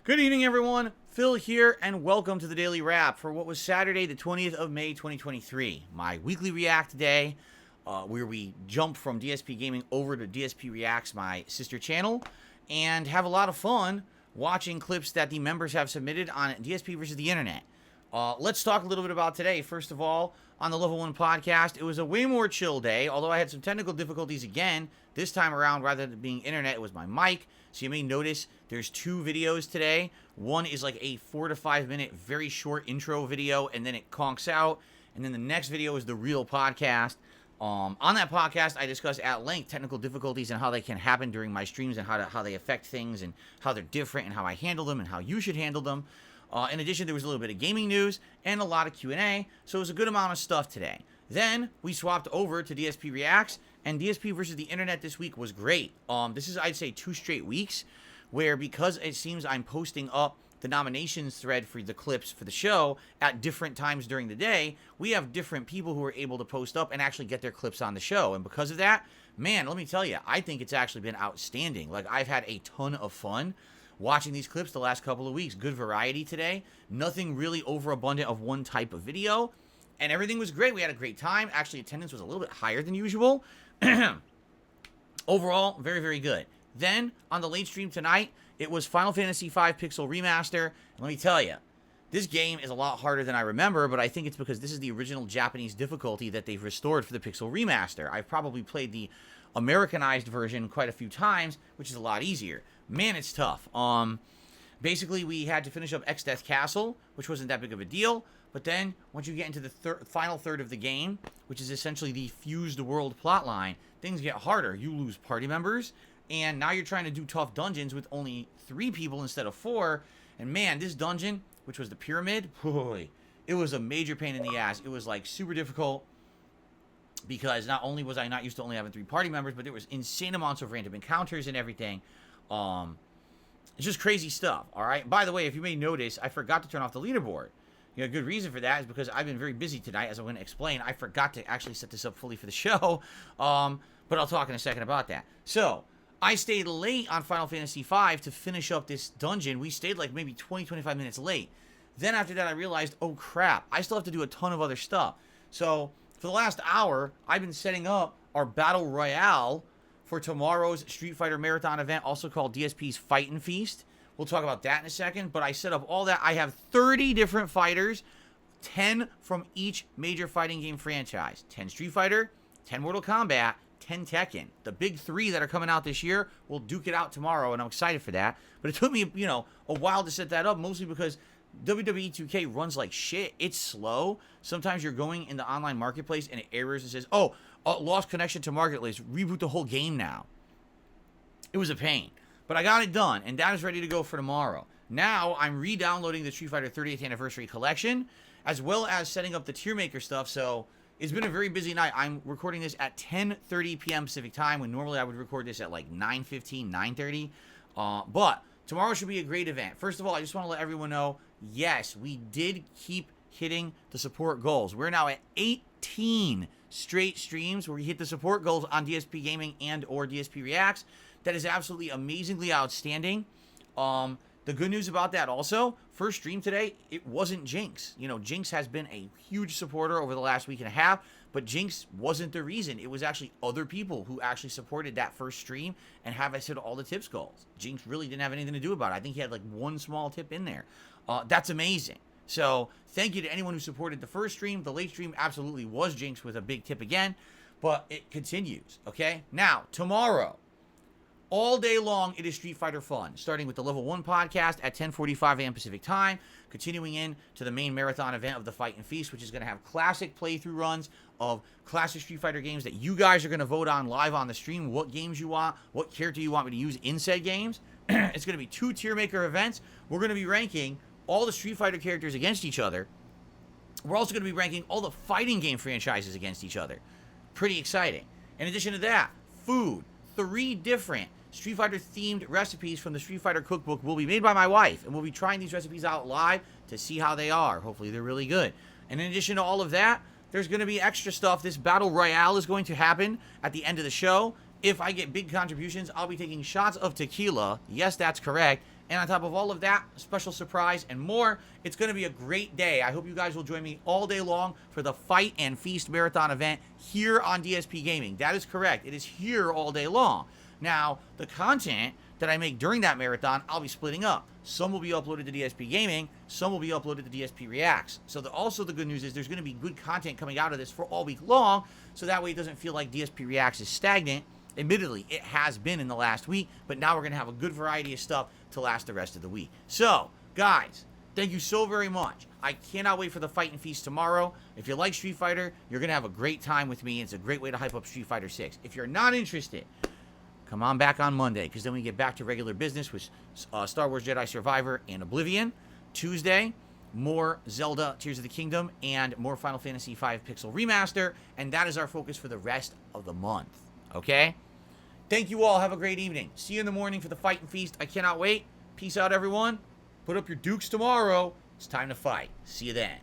Good evening, everyone. Phil here, and welcome to the Daily Wrap for what was Saturday, the 20th of May, 2023. My weekly React day, where we jump from DSPGaming over to DSP Reacts, my sister channel, and have a lot of fun watching clips that the members have submitted on DSP versus the Internet. Let's talk a little bit about today. First of all, on the Level 1 podcast, it was a way more chill day, although I had some technical difficulties again. This time around, rather than being internet, it was my mic. So you may notice there's two videos today. One is like a 4 to 5 minute, very short intro video, and then it conks out. And then the next video is the real podcast. On that podcast, I discuss at length technical difficulties and how they can happen during my streams and how they affect things and how they're different and how I handle them and how you should handle them. In addition, there was a little bit of gaming news and a lot of Q&A, so it was a good amount of stuff today. Then we swapped over to DSP Reacts, and DSP versus the Internet this week was great. This is, I'd say, 2 straight weeks where, because it seems I'm posting up the nominations thread for the clips for the show at different times during the day, we have different people who are able to post up and actually get their clips on the show. And because of that, man, let me tell you, I think it's actually been outstanding. Like, I've had a ton of fun watching these clips the last couple of weeks. Good variety today. Nothing really overabundant of one type of video. And everything was great. We had a great time. Actually, attendance was a little bit higher than usual. Overall, very, very good. Then, on the late stream tonight, it was Final Fantasy V Pixel Remaster. And let me tell you, this game is a lot harder than I remember, but I think it's because this is the original Japanese difficulty that they've restored for the Pixel Remaster. I've probably played the Americanized version quite a few times, which is a lot easier. Man, it's tough. Basically, we had to finish up X-Death Castle, which wasn't that big of a deal. But then, once you get into the final third of the game, which is essentially the fused world plotline, things get harder. You lose party members, and now you're trying to do tough dungeons with only 3 people instead of 4. And man, this dungeon, which was the pyramid, boy, it was a major pain in the ass. It was like super difficult because not only was I not used to only having 3 party members, but there was insane amounts of random encounters and everything. It's just crazy stuff, all right? By the way, if you may notice, I forgot to turn off the leaderboard. You know, a good reason for that is because I've been very busy tonight, as I'm going to explain. I forgot to actually set this up fully for the show, but I'll talk in a second about that. So, I stayed late on Final Fantasy V to finish up this dungeon. We stayed like maybe 20, 25 minutes late. Then after that, I realized, oh crap, I still have to do a ton of other stuff. So, for the last hour, I've been setting up our Battle Royale for tomorrow's Street Fighter Marathon event, also called DSP's Fight and Feast. We'll talk about that in a second, but I set up all that. I have 30 different fighters, 10 from each major fighting game franchise. 10 Street Fighter, 10 Mortal Kombat, 10 Tekken. The big 3 that are coming out this year will duke it out tomorrow, and I'm excited for that. But it took me, a while to set that up, mostly because WWE 2K runs like shit. It's slow. Sometimes you're going in the online marketplace and it errors and says, lost connection to marketplace. Reboot the whole game now. It was a pain. But I got it done, and that is ready to go for tomorrow. Now, I'm re-downloading the Street Fighter 30th Anniversary Collection, as well as setting up the tier maker stuff, so it's been a very busy night. I'm recording this at 10:30 p.m. Pacific Time, when normally I would record this at like 9:15, 9:30. But tomorrow should be a great event. First of all, I just want to let everyone know, yes, we did keep hitting the support goals. We're now at 18 straight streams where we hit the support goals on DSP Gaming and or DSP Reacts. That is absolutely amazingly outstanding. The good news about that also, first stream today, it wasn't Jinx. Jinx has been a huge supporter over the last week and a half, but Jinx wasn't the reason. It was actually other people who actually supported that first stream and have us hit all the tips goals. Jinx really didn't have anything to do about it. I think he had like one small tip in there. That's amazing. So thank you to anyone who supported the first stream. The late stream absolutely was Jinx with a big tip again, but it continues, okay? Now, tomorrow, all day long, it is Street Fighter fun, starting with the Level 1 podcast at 10:45 a.m. Pacific Time, continuing in to the main marathon event of the Fight and Feast, which is going to have classic playthrough runs of classic Street Fighter games that you guys are going to vote on live on the stream, what games you want, what character you want me to use in said games. It's going to be 2 tier maker events. We're going to be ranking all the Street Fighter characters against each other. We're also going to be ranking all the fighting game franchises against each other. Pretty exciting. In addition to that, food. 3 different Street Fighter themed recipes from the Street Fighter cookbook will be made by my wife, and we'll be trying these recipes out live to see how they are. Hopefully they're really good. And in addition to all of that, there's going to be extra stuff. This Battle Royale is going to happen at the end of the show. If I get big contributions, I'll be taking shots of tequila. Yes, that's correct. And on top of all of that, a special surprise and more. It's going to be a great day. I hope you guys will join me all day long for the Fight and Feast Marathon event here on DSP Gaming. That is correct. It is here all day long. Now, the content that I make during that marathon, I'll be splitting up. Some will be uploaded to DSP Gaming. Some will be uploaded to DSP Reacts. So also the good news is there's going to be good content coming out of this for all week long. So that way it doesn't feel like DSP Reacts is stagnant. Admittedly, it has been in the last week, but now we're going to have a good variety of stuff to last the rest of the week. So, guys, thank you so very much. I cannot wait for the Fight and Feast tomorrow. If you like Street Fighter, you're going to have a great time with me. It's a great way to hype up Street Fighter 6. If you're not interested, come on back on Monday, because then we get back to regular business with Star Wars Jedi Survivor and Oblivion. Tuesday, more Zelda Tears of the Kingdom and more Final Fantasy V Pixel Remaster, and that is our focus for the rest of the month. Okay? Thank you all. Have a great evening. See you in the morning for the Fight and Feast. I cannot wait. Peace out, everyone. Put up your dukes tomorrow. It's time to fight. See you then.